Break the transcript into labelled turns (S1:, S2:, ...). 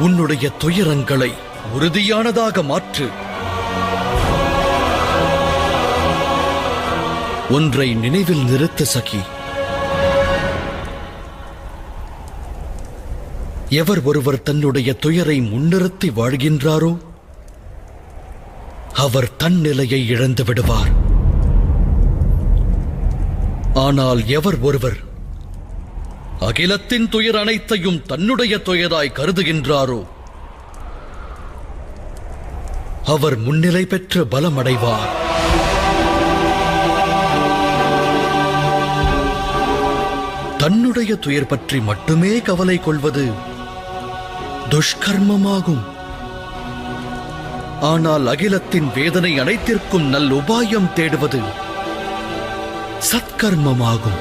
S1: உன்னுடைய துயரங்களை உறுதியானதாக மாற்று. ஒன்றை நினைவில் நிறுத்த சகி. எவர் ஒருவர் தன்னுடைய துயரை முன்னிறுத்தி வாழ்கின்றாரோ அவர் தன் நிலையை இழந்து விடுவார். ஆனால் எவர் ஒருவர் அகிலத்தின் துயர் அனைத்தையும் தன்னுடைய துயராய் கருதுகின்றாரோ அவர் முன்னிலை பெற்று பலமடைவார். தன்னுடைய துயர் பற்றி மட்டுமே கவலை கொள்வது துஷ்கர்மமாகும். ஆனால் அகிலத்தின் வேதனை அனைத்திற்கும் நல் உபாயம் தேடுவது சத்கர்மமாகும்.